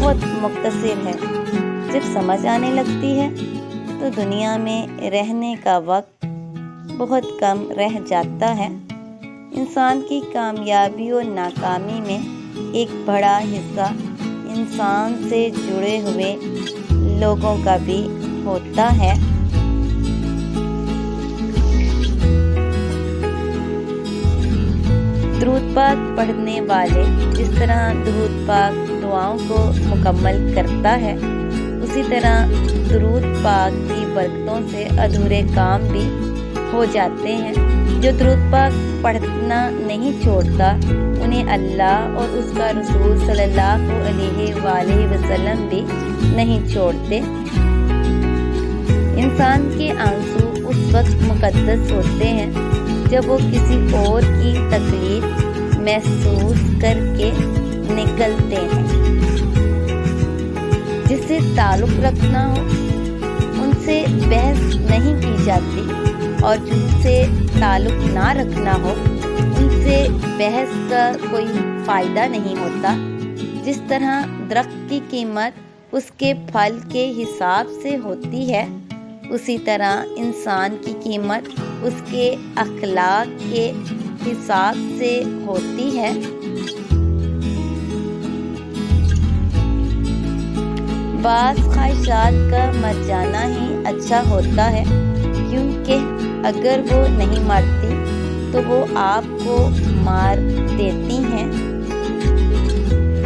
بہت مختصر ہے۔ جب سمجھ آنے لگتی ہے تو دنیا میں رہنے کا وقت بہت کم رہ جاتا ہے۔ انسان کی کامیابی اور ناکامی میں ایک بڑا حصہ انسان سے جڑے ہوئے لوگوں کا بھی ہوتا ہے۔ درود پاک پڑھنے والے جس طرح درود پاک دعاؤں کو مکمل کرتا ہے، اسی طرح درود پاک کی برکتوں سے ادھورے کام بھی ہو جاتے ہیں۔ جو درود پاک پڑھنا نہیں چھوڑتا انہیں اللہ اور اس کا رسول صلی اللہ علیہ وآلہ وسلم بھی نہیں چھوڑتے۔ انسان کے آنسو اس وقت مقدس ہوتے ہیں جب وہ کسی اور کی تکلیف محسوس کر کے نکلتے ہیں۔ جس سے تعلق رکھنا ہو ان سے بحث نہیں کی جاتی، اور جن سے تعلق نہ رکھنا ہو ان سے بحث کا کوئی فائدہ نہیں ہوتا۔ جس طرح درخت کی قیمت اس کے پھل کے حساب سے ہوتی ہے، اسی طرح انسان کی قیمت اس کے اخلاق کے حساب سے ہوتی ہے۔ بعض خواہشات کا مر جانا ہی اچھا ہوتا ہے، کیونکہ اگر وہ نہیں مرتی تو وہ آپ کو مار دیتی ہیں۔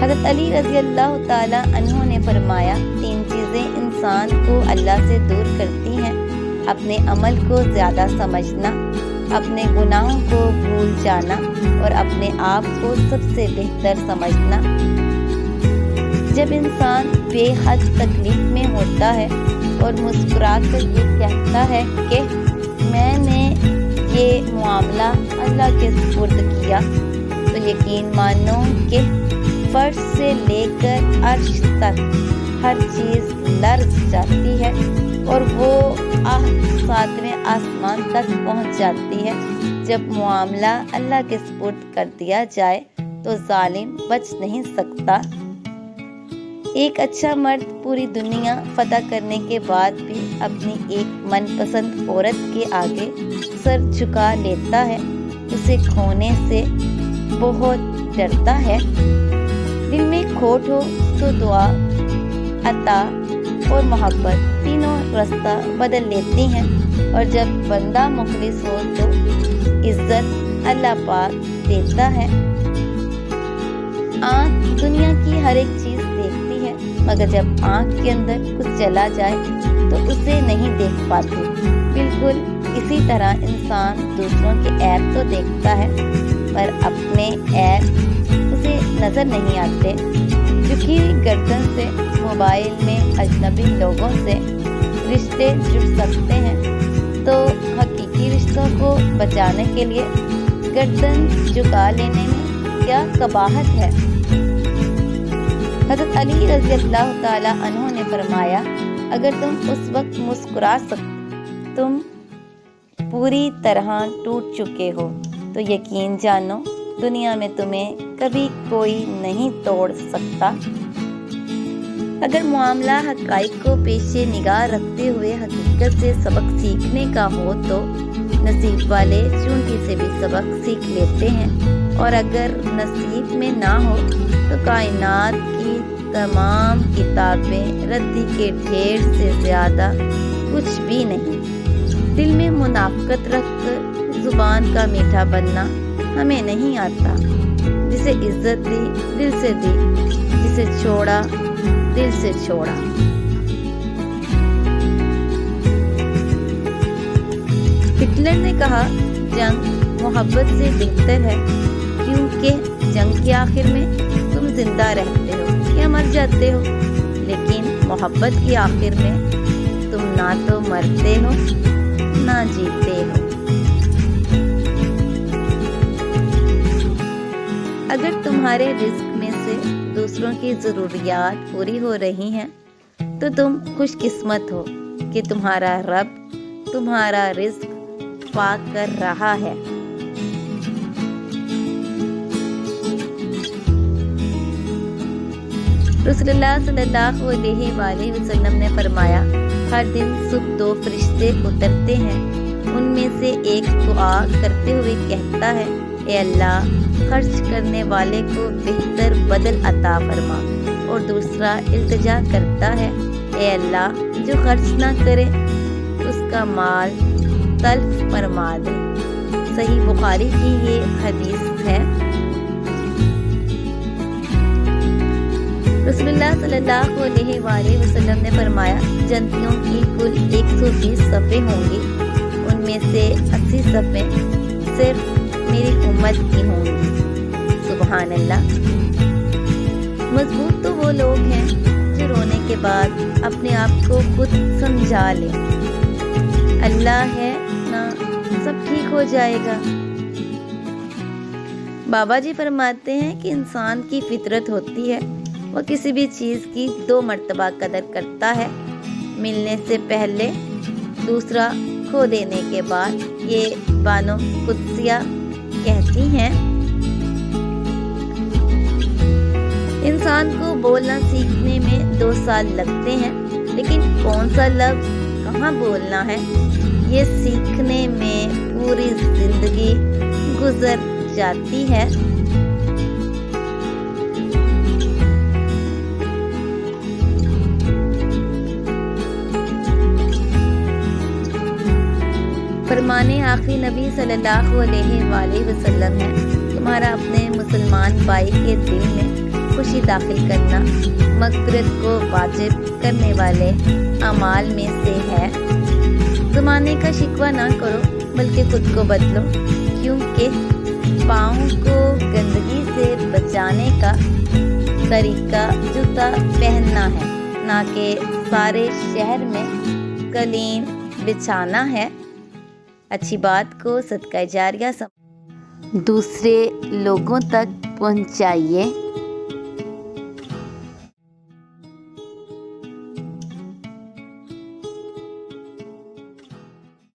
حضرت علی رضی اللہ تعالی عنہ نے فرمایا، 3 چیزیں انسان کو اللہ سے دور کرتی ہیں: اپنے عمل کو زیادہ سمجھنا، اپنے گناہوں کو بھول جانا، اور اپنے آپ کو سب سے بہتر سمجھنا۔ جب انسان بے حد تکلیف میں ہوتا ہے اور مسکرا کر یہ کہتا ہے کہ میں نے یہ معاملہ اللہ کے سپرد کیا، تو یقین مانو کہ فرش سے لے کر عرش تک ہر چیز لرز جاتی ہے، اور وہ 7ویں آسمان تک پہنچ جاتی ہے۔ جب معاملہ اللہ کے سپرد کر دیا جائے تو ظالم بچ نہیں سکتا۔ ایک اچھا مرد پوری دنیا فتح کرنے کے بعد بھی اپنی ایک من پسند عورت کے آگے سر جھکا لیتا ہے، اسے کھونے سے بہت ڈرتا ہے۔ دل میں کھوٹ ہو تو دعا، عطا اور محبت تینوں رستہ بدل لیتی ہیں، اور جب بندہ مخلص ہو تو عزت اللہ پاک دیتا ہے۔ آنکھ دنیا کی ہر ایک چیز دیکھتی ہے، مگر جب آنکھ کے اندر کچھ چلا جائے تو اسے نہیں دیکھ پاتی۔ بالکل اسی طرح انسان دوسروں کے عیب تو دیکھتا ہے، پر اپنے عیب اسے نظر نہیں آتے۔ جھکی ہوئی گردن سے موبائل میں اجنبی لوگوں سے رشتے جڑ سکتے ہیں، تو حقیقی رشتوں کو بچانے کے لیے گردن جھکا لینے میں کیا قباحت ہے؟ حضرت علی رضی اللہ تعالی عنہ نے فرمایا، اگر تم اس وقت مسکرا تم پوری طرح ٹوٹ چکے ہو تو یقین جانو دنیا میں تمہیں کبھی کوئی نہیں توڑ سکتا۔ اگر معاملہ حقائق کو پیش نگاہ رکھتے ہوئے حقیقت سے سبق سیکھنے کا ہو تو نصیب والے چونٹی سے بھی سبق سیکھ لیتے ہیں، اور اگر نصیب میں نہ ہو تو کائنات کی تمام کتابیں ردی کے ڈھیر سے زیادہ کچھ بھی نہیں۔ دل میں منافقت رکھ کر زبان کا میٹھا بننا ہمیں نہیں آتا۔ جسے عزت دی دل سے دی، جسے چھوڑا دل سے چھوڑا۔ ہٹلر نے کہا، جنگ محبت سے بہتر ہے، کیونکہ جنگ کے آخر میں تم زندہ رہتے ہو یا مر جاتے ہو، لیکن محبت کے آخر میں تم نہ تو مرتے ہو نہ جیتے ہو۔ اگر تمہارے رزق میں سے دوسروں کی ضروریات پوری ہو رہی ہیں تو تم خوش قسمت ہو کہ تمہارا رب تمہارا رزق پاک کر رہا ہے۔ رسول اللہ صلی اللہ علیہ وآلہ وسلم نے فرمایا ہر دن صبح 2 فرشتے اترتے ہیں، ان میں سے ایک دعا کرتے ہوئے کہتا ہے اے اللہ خرچ کرنے والے کو بہتر بدل عطا فرما، اور دوسرا التجا کرتا ہے اے اللہ جو خرچ نہ کرے اس کا مال تلف فرما دے۔ صحیح بخاری کی یہ حدیث ہے۔ رسول اللہ صلی اللہ علیہ وآلہ وسلم نے فرمایا جنتیوں کی کل 120 صفیں ہوں گی، ان میں سے 80 صفیں صرف میری امت کی ہوں گی۔ سبحان اللہ۔ مضبوط تو وہ لوگ ہیں جو رونے کے بعد اپنے آپ کو خود سمجھا لیں، اللہ ہے نا سب ٹھیک ہو جائے گا۔ بابا جی فرماتے ہیں کہ انسان کی فطرت ہوتی ہے وہ کسی بھی چیز کی 2 مرتبہ قدر کرتا ہے، ملنے سے پہلے، دوسرا کھو دینے کے بعد۔ یہ بانو قدسیہ کہتی ہیں انسان کو بولنا سیکھنے میں 2 سال لگتے ہیں، لیکن کون سا لفظ کہاں بولنا ہے یہ سیکھنے میں پوری زندگی گزر جاتی ہے۔ فرمانے آخری نبی صلی اللہ علیہ وآلہ وسلم ہے تمہارا اپنے مسلمان بھائی کے دل میں خوشی داخل کرنا مغفرت کو واجب کرنے والے اعمال میں سے ہے۔ زمانے کا شکوہ نہ کرو بلکہ خود کو بدلو، کیونکہ پاؤں کو گندگی سے بچانے کا طریقہ جوتا پہننا ہے، نہ کہ سارے شہر میں قالین بچھانا ہے۔ اچھی بات کو صدقہ جاریہ دوسرے لوگوں تک پہنچائیے۔